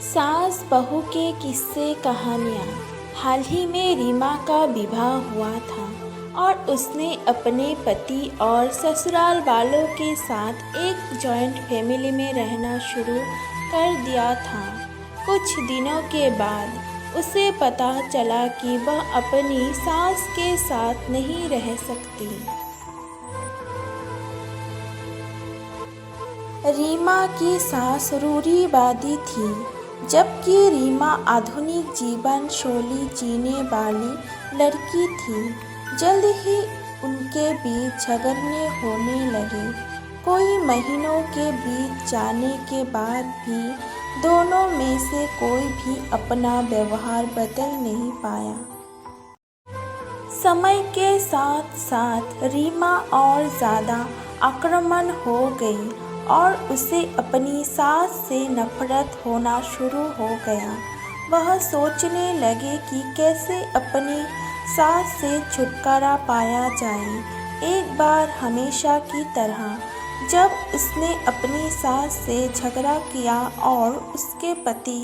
सास बहू के किस्से कहानियाँ। हाल ही में रीमा का विवाह हुआ था और उसने अपने पति और ससुराल वालों के साथ एक जॉइंट फैमिली में रहना शुरू कर दिया था। कुछ दिनों के बाद उसे पता चला कि वह अपनी सास के साथ नहीं रह सकती। रीमा की सास रूढ़िवादी थी, जबकि रीमा आधुनिक जीवन शैली जीने वाली लड़की थी। जल्द ही उनके बीच झगड़े होने लगे। कई महीनों के बीत जाने के बाद भी दोनों में से कोई भी अपना व्यवहार बदल नहीं पाया। समय के साथ साथ रीमा और ज़्यादा आक्रामक हो गई और उसे अपनी सास से नफरत होना शुरू हो गया। वह सोचने लगे कि कैसे अपनी सास से छुटकारा पाया जाए। एक बार हमेशा की तरह जब उसने अपनी सास से झगड़ा किया और उसके पति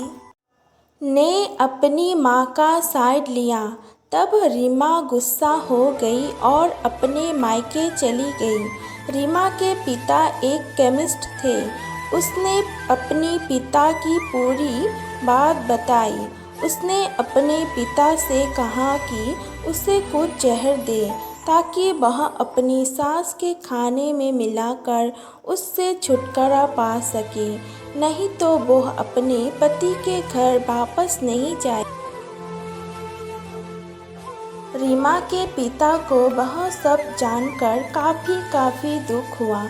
ने अपनी माँ का साइड लिया, तब रीमा गुस्सा हो गई और अपने मायके चली गई। रीमा के पिता एक केमिस्ट थे। उसने अपने पिता की पूरी बात बताई। उसने अपने पिता से कहा कि उसे कुछ जहर दे ताकि वह अपनी सास के खाने में मिलाकर उससे छुटकारा पा सके, नहीं तो वह अपने पति के घर वापस नहीं जाए। रीमा के पिता को वह सब जानकर काफ़ी दुख हुआ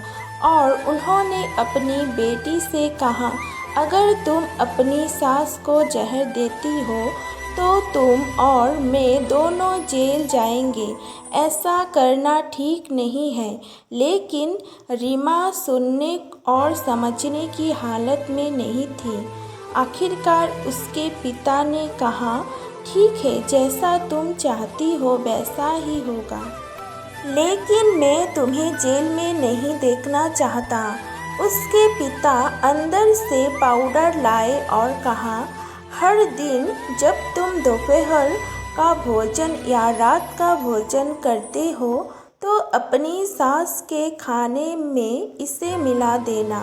और उन्होंने अपनी बेटी से कहा, अगर तुम अपनी सास को जहर देती हो तो तुम और मैं दोनों जेल जाएंगे। ऐसा करना ठीक नहीं है। लेकिन रीमा सुनने और समझने की हालत में नहीं थी। आखिरकार उसके पिता ने कहा, ठीक है, जैसा तुम चाहती हो वैसा ही होगा, लेकिन मैं तुम्हें जेल में नहीं देखना चाहता। उसके पिता अंदर से पाउडर लाए और कहा, हर दिन जब तुम दोपहर का भोजन या रात का भोजन करते हो तो अपनी सास के खाने में इसे मिला देना।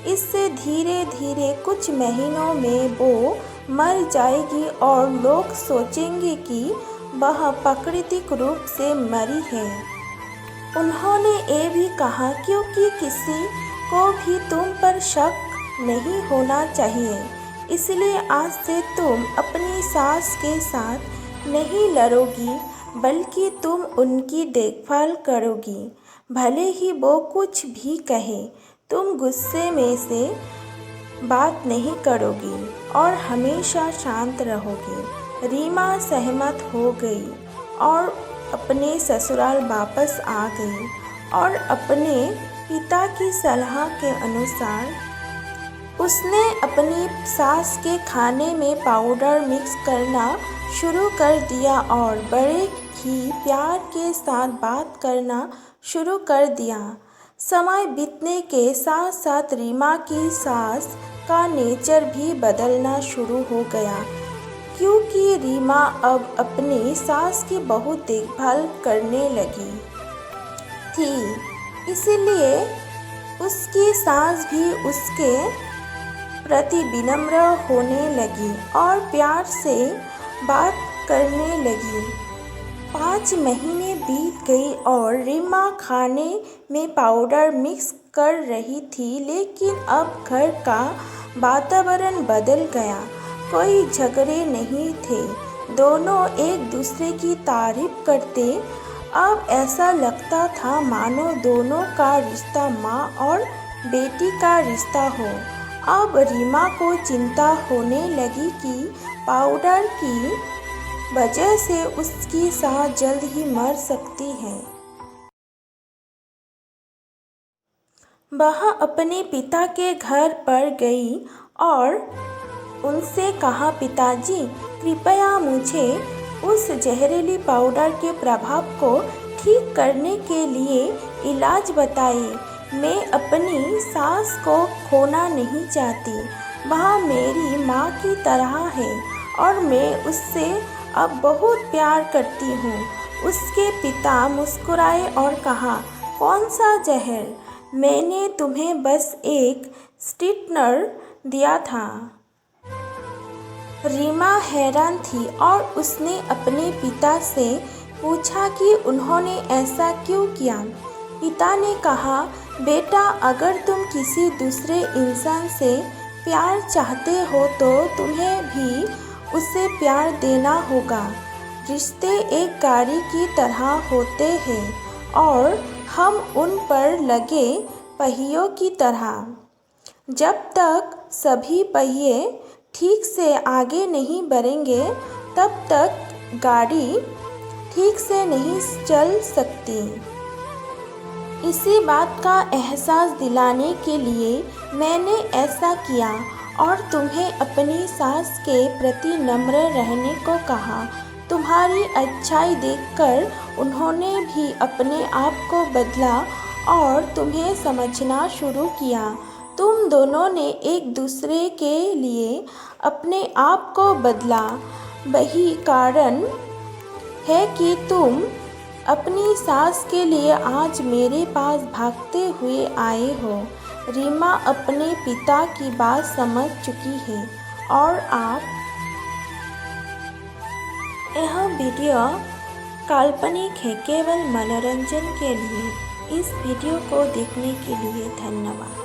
इससे धीरे धीरे कुछ महीनों में वो मर जाएगी और लोग सोचेंगे कि वह प्राकृतिक रूप से मरी है। उन्होंने ये भी कहा, क्योंकि किसी को भी तुम पर शक नहीं होना चाहिए, इसलिए आज से तुम अपनी सास के साथ नहीं लड़ोगी, बल्कि तुम उनकी देखभाल करोगी। भले ही वो कुछ भी कहे, तुम गुस्से में से बात नहीं करोगी और हमेशा शांत रहोगी। रीमा सहमत हो गई और अपने ससुराल वापस आ गई और अपने पिता की सलाह के अनुसार उसने अपनी सास के खाने में पाउडर मिक्स करना शुरू कर दिया और बड़े ही प्यार के साथ बात करना शुरू कर दिया। समय बीतने के साथ साथ रीमा की सास का नेचर भी बदलना शुरू हो गया, क्योंकि रीमा अब अपनी सास की बहुत देखभाल करने लगी थी। इसलिए उसकी सास भी उसके प्रति विनम्र होने लगी और प्यार से बात करने लगी। 5 महीने बीत गई और रीमा खाने में पाउडर मिक्स कर रही थी, लेकिन अब घर का वातावरण बदल गया। कोई झगड़े नहीं थे, दोनों एक दूसरे की तारीफ करते। अब ऐसा लगता था मानो दोनों का रिश्ता माँ और बेटी का रिश्ता हो। अब रीमा को चिंता होने लगी कि पाउडर की वजह से उसकी सास जल्द ही मर सकती है। वह अपने पिता के घर पर गई और उनसे कहा, पिताजी, कृपया मुझे उस जहरीली पाउडर के प्रभाव को ठीक करने के लिए इलाज बताइए। मैं अपनी सास को खोना नहीं चाहती। वह मेरी माँ की तरह है और मैं उससे अब बहुत प्यार करती हूँ। उसके पिता मुस्कुराए और कहा, कौन सा जहर? मैंने तुम्हें बस एक स्ट्रेटनर दिया था। रीमा हैरान थी और उसने अपने पिता से पूछा कि उन्होंने ऐसा क्यों किया। पिता ने कहा, बेटा, अगर तुम किसी दूसरे इंसान से प्यार चाहते हो तो तुम्हें भी उसे प्यार देना होगा। रिश्ते एक गाड़ी की तरह होते हैं और हम उन पर लगे पहियों की तरह। जब तक सभी पहिए ठीक से आगे नहीं बढ़ेंगे तब तक गाड़ी ठीक से नहीं चल सकती। इसी बात का एहसास दिलाने के लिए मैंने ऐसा किया और तुम्हें अपनी सास के प्रति नम्र रहने को कहा। तुम्हारी अच्छाई देखकर उन्होंने भी अपने आप को बदला और तुम्हें समझना शुरू किया। तुम दोनों ने एक दूसरे के लिए अपने आप को बदला। वही कारण है कि तुम अपनी सास के लिए आज मेरे पास भागते हुए आए हो। रीमा अपने पिता की बात समझ चुकी है और आप यह वीडियो काल्पनिक है, केवल मनोरंजन के लिए। इस वीडियो को देखने के लिए धन्यवाद।